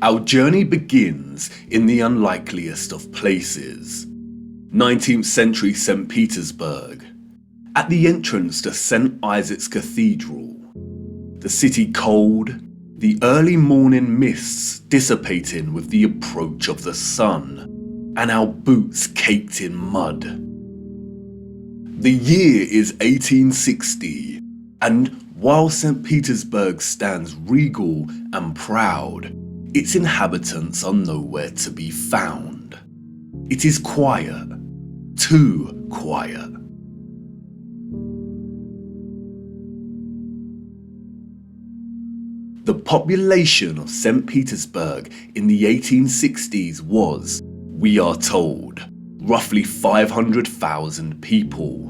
Our journey begins in the unlikeliest of places. 19th century St. Petersburg. At the entrance to St. Isaac's Cathedral. The city cold, the early morning mists dissipating with the approach of the sun, and our boots caked in mud. The year is 1860, and while St. Petersburg stands regal and proud, its inhabitants are nowhere to be found. It is quiet, too quiet. The population of St. Petersburg in the 1860s was, we are told, roughly 500,000 people,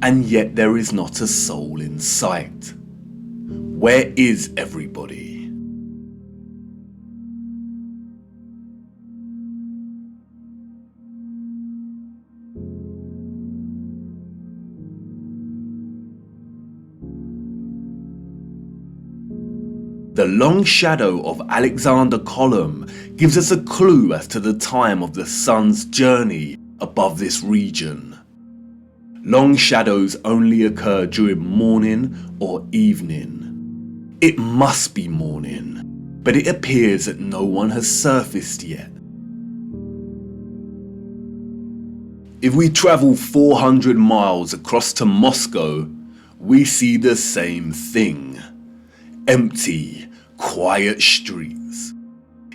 and yet there is not a soul in sight. Where is everybody? The long shadow of Alexander Column gives us a clue as to the time of the sun's journey above this region. Long shadows only occur during morning or evening. It must be morning, but it appears that no one has surfaced yet. If we travel 400 miles across to Moscow, we see the same thing. Empty, quiet streets.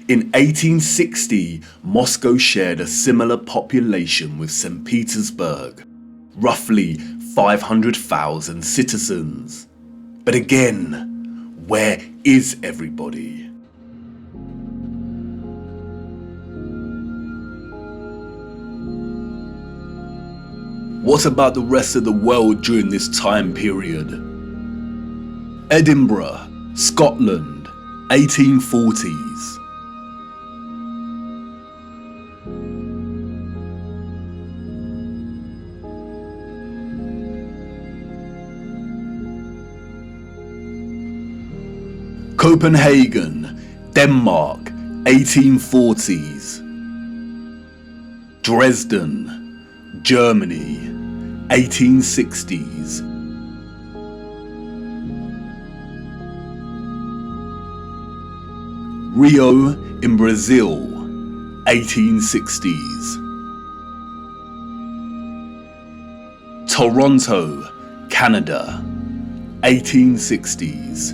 In 1860, Moscow shared a similar population with St. Petersburg, roughly 500,000 citizens. But again, where is everybody? What about the rest of the world during this time period? Edinburgh, Scotland, 1840s. Copenhagen, Denmark, 1840s. Dresden, Germany, 1860s. Rio in Brazil, 1860s. Toronto, Canada, 1860s.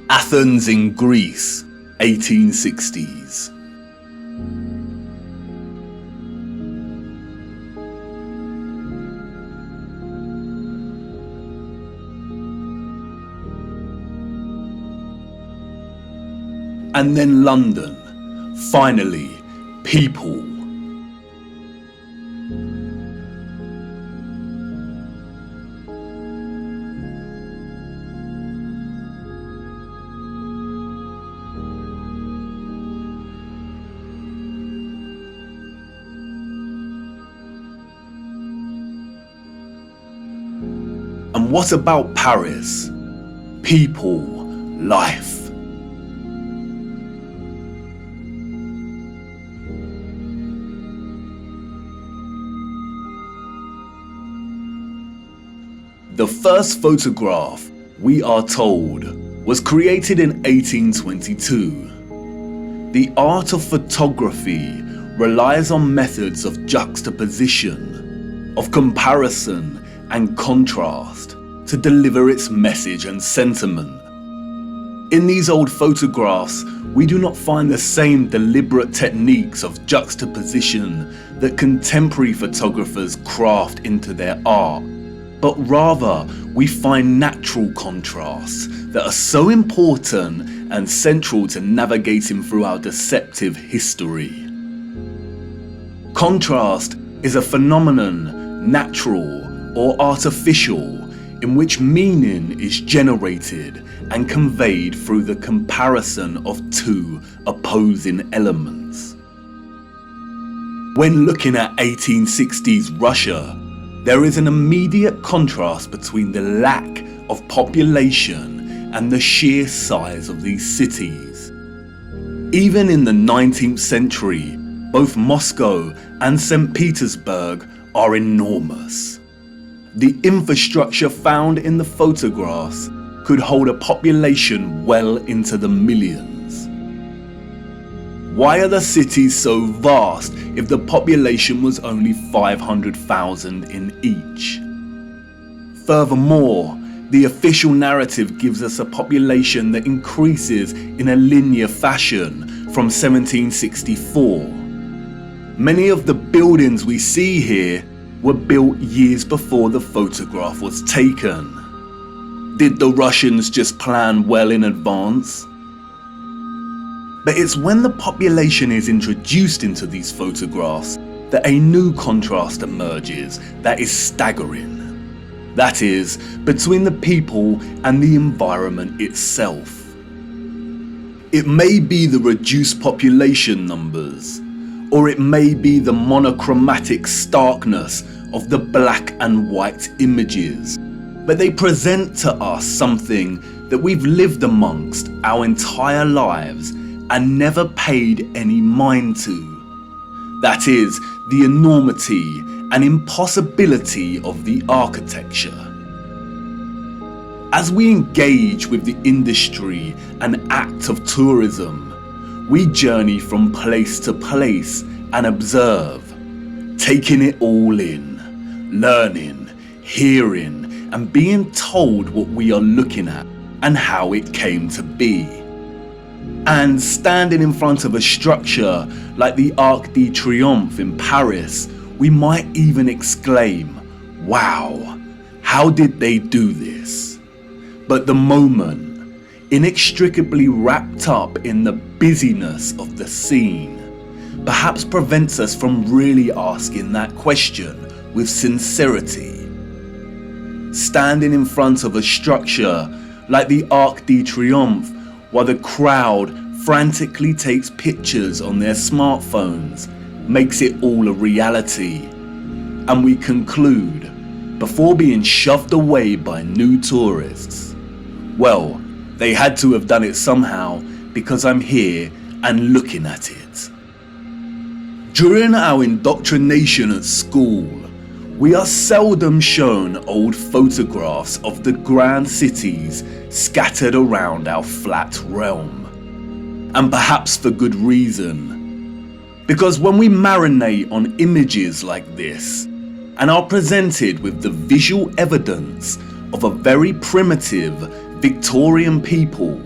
Athens in Greece, 1860s. And then London, finally, people. And what about Paris? People, life. The first photograph, we are told, was created in 1822. The art of photography relies on methods of juxtaposition, of comparison and contrast to deliver its message and sentiment. In these old photographs, we do not find the same deliberate techniques of juxtaposition that contemporary photographers craft into their art, but rather we find natural contrasts that are so important and central to navigating through our deceptive history. Contrast is a phenomenon, natural or artificial, in which meaning is generated and conveyed through the comparison of two opposing elements. When looking at 1860s Russia, there is an immediate contrast between the lack of population and the sheer size of these cities. Even in the 19th century, both Moscow and St. Petersburg are enormous. The infrastructure found in the photographs could hold a population well into the millions. Why are the cities so vast if the population was only 500,000 in each? Furthermore, the official narrative gives us a population that increases in a linear fashion from 1764. Many of the buildings we see here were built years before the photograph was taken. Did the Russians just plan well in advance? But it's when the population is introduced into these photographs that a new contrast emerges that is staggering. That is, between the people and the environment itself. It may be the reduced population numbers, or it may be the monochromatic starkness of the black and white images, but they present to us something that we've lived amongst our entire lives and never paid any mind to. That is, the enormity and impossibility of the architecture. As we engage with the industry and act of tourism, we journey from place to place and observe, taking it all in, learning, hearing, and being told what we are looking at and how it came to be. And standing in front of a structure like the Arc de Triomphe in Paris, we might even exclaim, "Wow, how did they do this?" But the moment, inextricably wrapped up in the busyness of the scene, perhaps prevents us from really asking that question with sincerity. Standing in front of a structure like the Arc de Triomphe while the crowd frantically takes pictures on their smartphones makes it all a reality. And we conclude, before being shoved away by new tourists, well, they had to have done it somehow because I'm here and looking at it. During our indoctrination at school, we are seldom shown old photographs of the grand cities scattered around our flat realm. And perhaps for good reason. Because when we marinate on images like this and are presented with the visual evidence of a very primitive Victorian people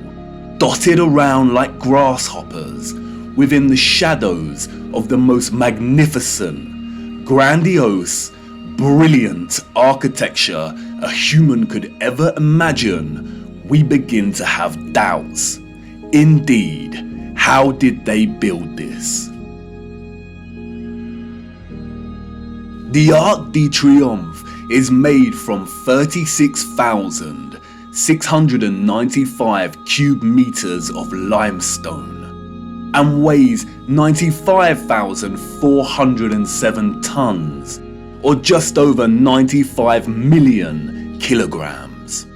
dotted around like grasshoppers within the shadows of the most magnificent, grandiose, brilliant architecture a human could ever imagine, we begin to have doubts. Indeed, how did they build this? The Arc de Triomphe is made from 36,695 cube meters of limestone and weighs 95,407 tons, or just over 95 million kilograms.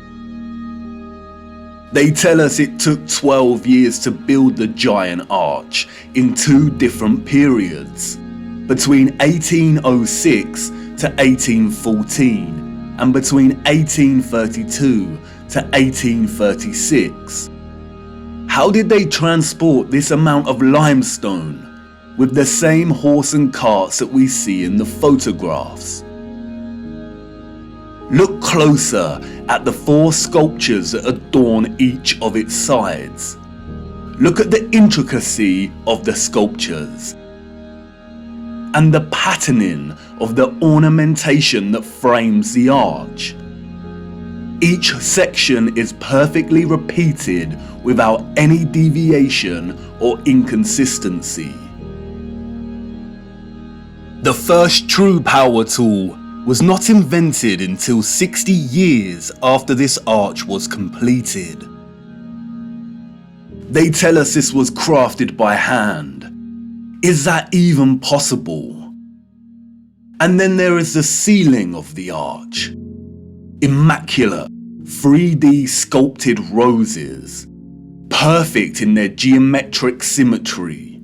They tell us it took 12 years to build the giant arch in two different periods, between 1806 to 1814 and between 1832 to 1836. How did they transport this amount of limestone with the same horse and carts that we see in the photographs? Look closer at the four sculptures that adorn each of its sides. Look at the intricacy of the sculptures and the patterning of the ornamentation that frames the arch. Each section is perfectly repeated without any deviation or inconsistency. The first true power tool was not invented until 60 years after this arch was completed. They tell us this was crafted by hand. Is that even possible? And then there is the ceiling of the arch. Immaculate, 3D sculpted roses, perfect in their geometric symmetry.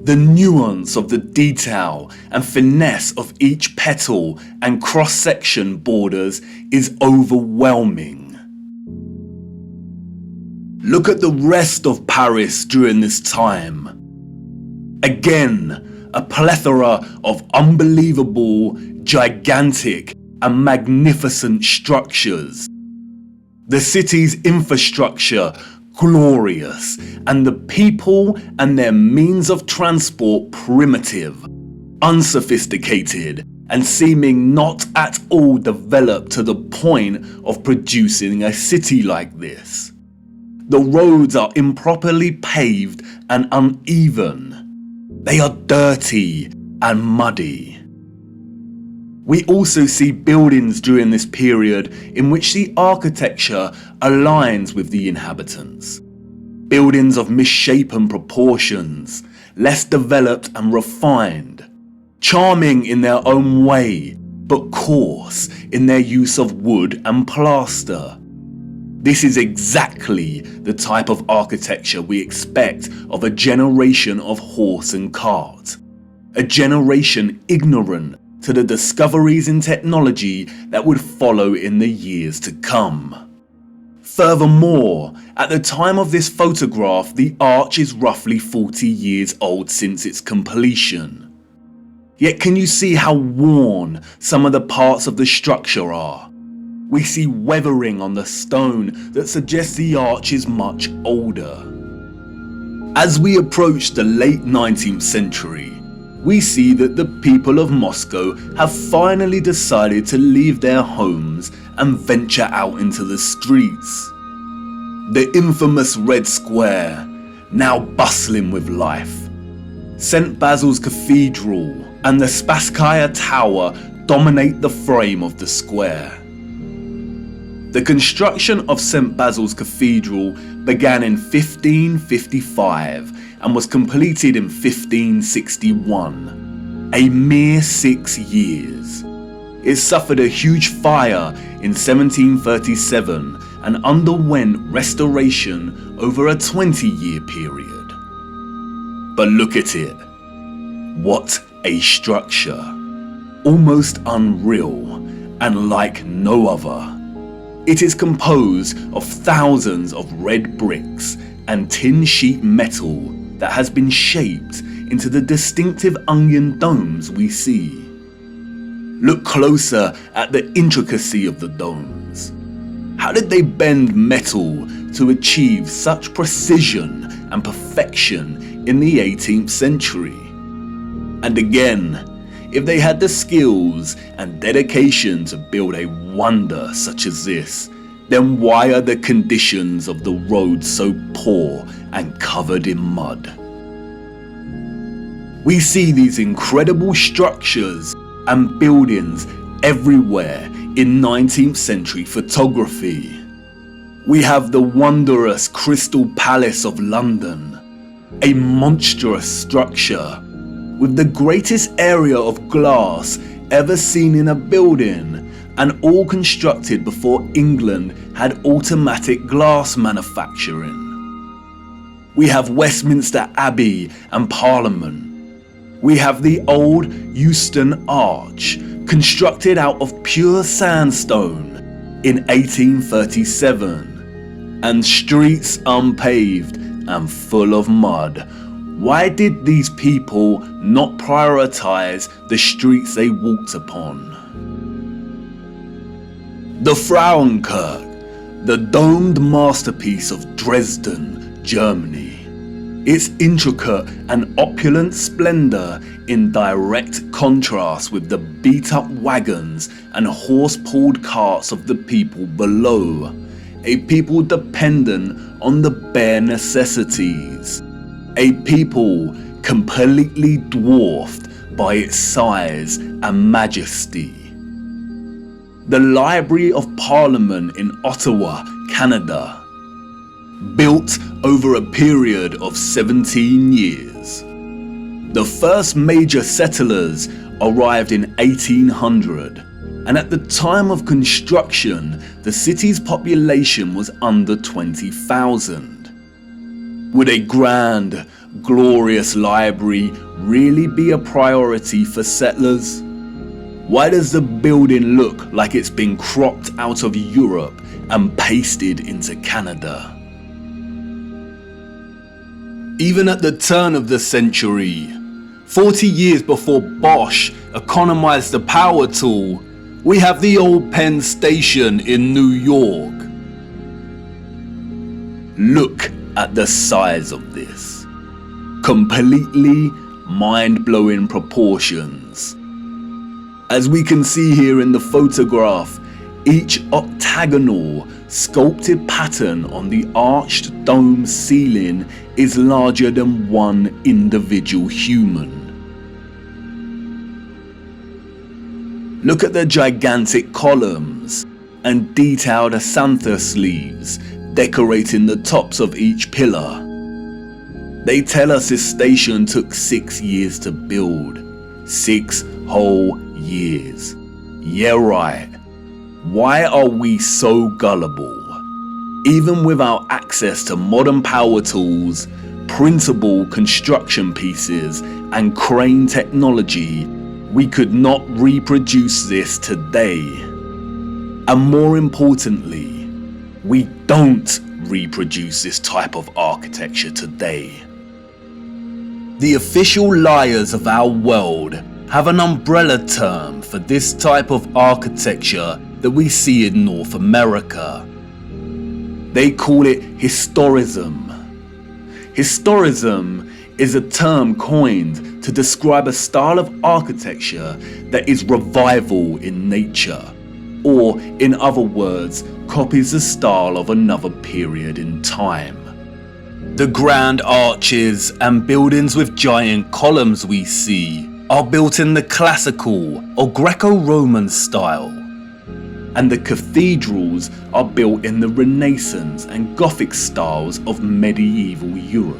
The nuance of the detail and finesse of each petal and cross-section borders is overwhelming. Look at the rest of Paris during this time. Again, a plethora of unbelievable, gigantic and magnificent structures. The city's infrastructure glorious, and the people and their means of transport primitive, unsophisticated, and seeming not at all developed to the point of producing a city like this. The roads are improperly paved and uneven. They are dirty and muddy. We also see buildings during this period in which the architecture aligns with the inhabitants. Buildings of misshapen proportions, less developed and refined, charming in their own way, but coarse in their use of wood and plaster. This is exactly the type of architecture we expect of a generation of horse and cart. A generation ignorant to the discoveries in technology that would follow in the years to come. Furthermore, at the time of this photograph, the arch is roughly 40 years old since its completion. Yet can you see how worn some of the parts of the structure are? We see weathering on the stone that suggests the arch is much older. As we approach the late 19th century, we see that the people of Moscow have finally decided to leave their homes and venture out into the streets. The infamous Red Square, now bustling with life. St. Basil's Cathedral and the Spasskaya Tower dominate the frame of the square. The construction of St. Basil's Cathedral began in 1555 and was completed in 1561, a mere 6 years. It suffered a huge fire in 1737 and underwent restoration over a 20-year period. But look at it. What a structure. Almost unreal and like no other. It is composed of thousands of red bricks and tin sheet metal that has been shaped into the distinctive onion domes we see. Look closer at the intricacy of the domes. How did they bend metal to achieve such precision and perfection in the 18th century? And again, if they had the skills and dedication to build a wonder such as this, then why are the conditions of the road so poor and covered in mud? We see these incredible structures and buildings everywhere in 19th century photography. We have the wondrous Crystal Palace of London, a monstrous structure with the greatest area of glass ever seen in a building, and all constructed before England had automatic glass manufacturing. We have Westminster Abbey and Parliament. We have the old Euston Arch, constructed out of pure sandstone in 1837, and streets unpaved and full of mud. Why did these people not prioritize the streets they walked upon? The Frauenkirche, the domed masterpiece of Dresden, Germany. Its intricate and opulent splendor in direct contrast with the beat-up wagons and horse-pulled carts of the people below, a people dependent on the bare necessities, a people completely dwarfed by its size and majesty. The Library of Parliament in Ottawa, Canada, built over a period of 17 years. The first major settlers arrived in 1800, and at the time of construction, the city's population was under 20,000. Would a grand, glorious library really be a priority for settlers? Why does the building look like it's been cropped out of Europe and pasted into Canada? Even at the turn of the century, 40 years before Bosch economized the power tool, we have the old Penn Station in New York. Look at the size of this. Completely mind-blowing proportions. As we can see here in the photograph, each octagonal, sculpted pattern on the arched dome ceiling is larger than one individual human. Look at the gigantic columns and detailed acanthus leaves decorating the tops of each pillar. They tell us this station took 6 years to build. 6 whole years. Yeah, right. Why are we so gullible? Even without access to modern power tools, printable construction pieces, and crane technology, we could not reproduce this today. And more importantly, we don't reproduce this type of architecture today. The official liars of our world have an umbrella term for this type of architecture that we see in North America. They call it historism. Historism is a term coined to describe a style of architecture that is revival in nature, or in other words, copies the style of another period in time. The grand arches and buildings with giant columns we see are built in the classical or Greco-Roman style, and the cathedrals are built in the Renaissance and Gothic styles of medieval Europe.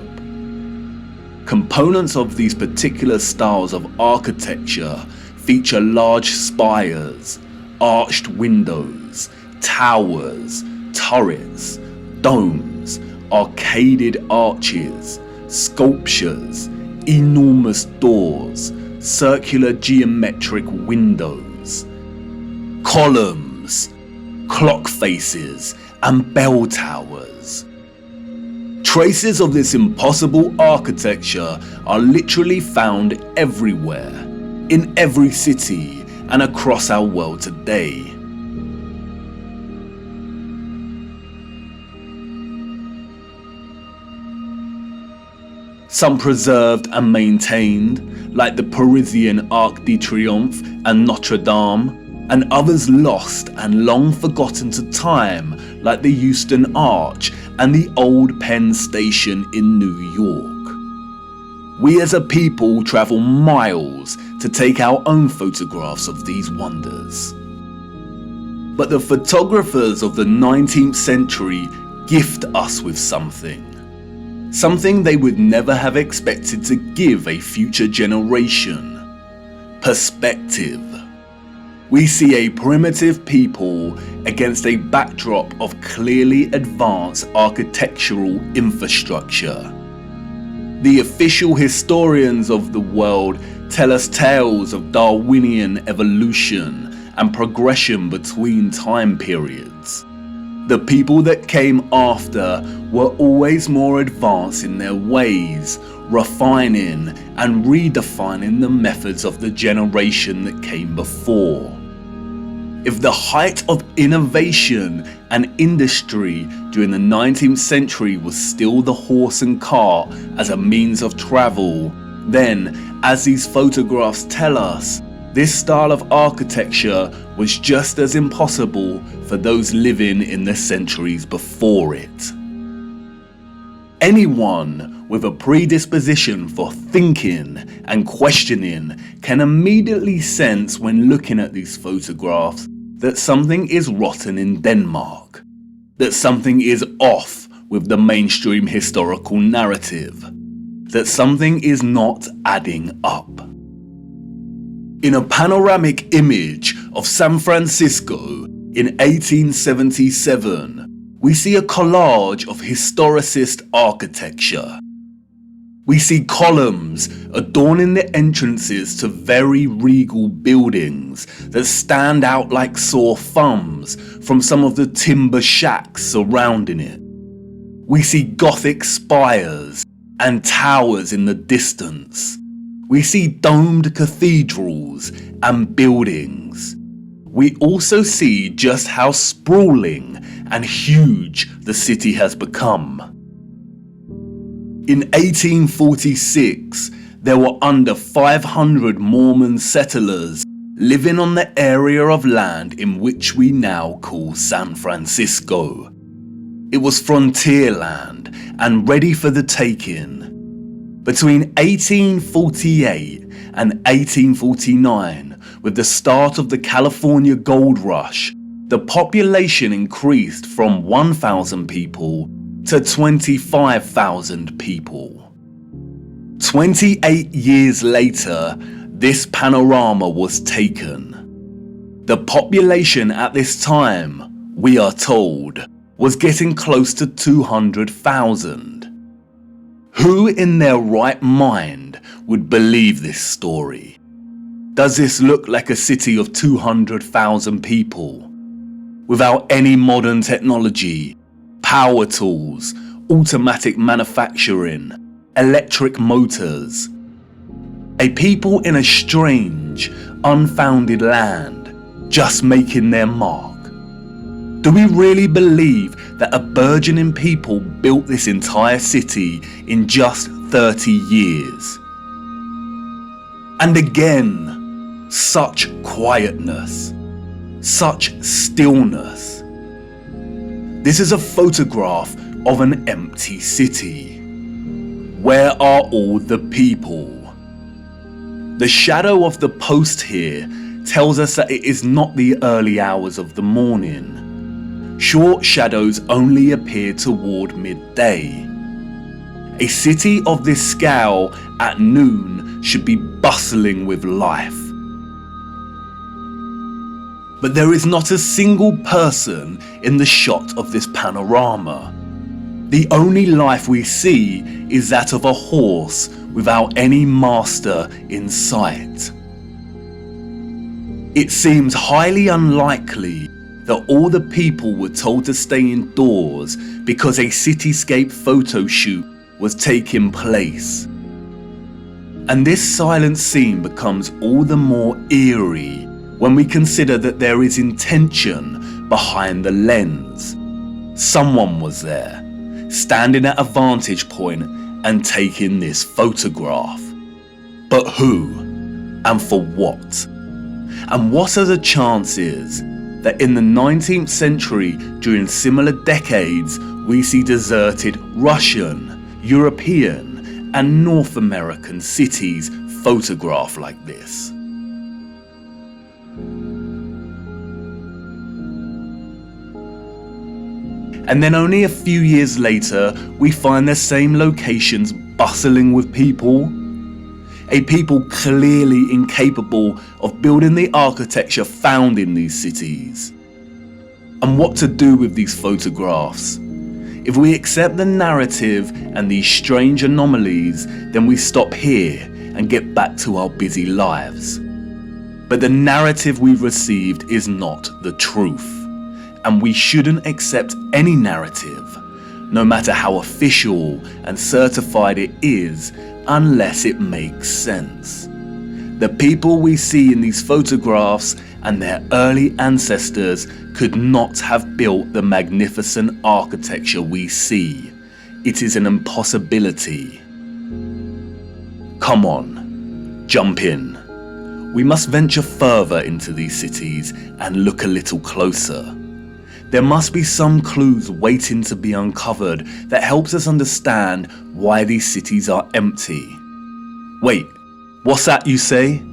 Components of these particular styles of architecture feature large spires, arched windows, towers, turrets, domes, arcaded arches, sculptures, enormous doors, circular geometric windows, columns, clock faces, and bell towers. Traces of this impossible architecture are literally found everywhere, in every city, and across our world today. Some preserved and maintained, like the Parisian Arc de Triomphe and Notre Dame, and others lost and long forgotten to time, like the Euston Arch and the old Penn Station in New York. We as a people travel miles to take our own photographs of these wonders. But the photographers of the 19th century gift us with something they would never have expected to give a future generation: perspective. We see a primitive people against a backdrop of clearly advanced architectural infrastructure. The official historians of the world tell us tales of Darwinian evolution and progression between time periods. The people that came after were always more advanced in their ways, refining and redefining the methods of the generation that came before. If the height of innovation and industry during the 19th century was still the horse and cart as a means of travel, then, as these photographs tell us, this style of architecture was just as impossible for those living in the centuries before it. Anyone with a predisposition for thinking and questioning can immediately sense when looking at these photographs that something is rotten in Denmark, that something is off with the mainstream historical narrative, that something is not adding up. In a panoramic image of San Francisco in 1877, we see a collage of historicist architecture. We see columns adorning the entrances to very regal buildings that stand out like sore thumbs from some of the timber shacks surrounding it. We see Gothic spires and towers in the distance. We see domed cathedrals and buildings. We also see just how sprawling and huge the city has become. In 1846, there were under 500 Mormon settlers living on the area of land in which we now call San Francisco. It was frontier land and ready for the taking. Between 1848 and 1849, with the start of the California Gold Rush, the population increased from 1,000 people to 25,000 people. 28 years later, this panorama was taken. The population at this time, we are told, was getting close to 200,000. Who in their right mind would believe this story? Does this look like a city of 200,000 people? Without any modern technology, power tools, automatic manufacturing, electric motors. A people in a strange, unfounded land, just making their mark. Do we really believe that a burgeoning people built this entire city in just 30 years? And again, such quietness, such stillness. This is a photograph of an empty city. Where are all the people? The shadow of the post here tells us that it is not the early hours of the morning. Short shadows only appear toward midday. A city of this scale at noon should be bustling with life. But there is not a single person in the shot of this panorama. The only life we see is that of a horse without any master in sight. It seems highly unlikely that all the people were told to stay indoors because a cityscape photo shoot was taking place. And this silent scene becomes all the more eerie when we consider that there is intention behind the lens. Someone was there, standing at a vantage point and taking this photograph. But who? And for what? And what are the chances that in the 19th century, during similar decades, we see deserted Russian, European, and North American cities photographed like this? And then only a few years later, we find the same locations bustling with people. A people clearly incapable of building the architecture found in these cities. And what to do with these photographs? If we accept the narrative and these strange anomalies, then we stop here and get back to our busy lives. But the narrative we've received is not the truth. And we shouldn't accept any narrative, no matter how official and certified it is, unless it makes sense. The people we see in these photographs and their early ancestors could not have built the magnificent architecture we see. It is an impossibility. Come on, jump in. We must venture further into these cities and look a little closer. There must be some clues waiting to be uncovered that helps us understand why these cities are empty. Wait, what's that you say?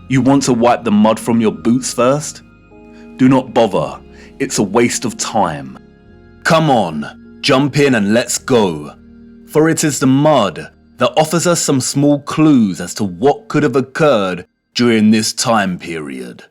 You want to wipe the mud from your boots first? Do not bother, it's a waste of time. Come on, jump in and let's go. For it is the mud that offers us some small clues as to what could have occurred During this time period,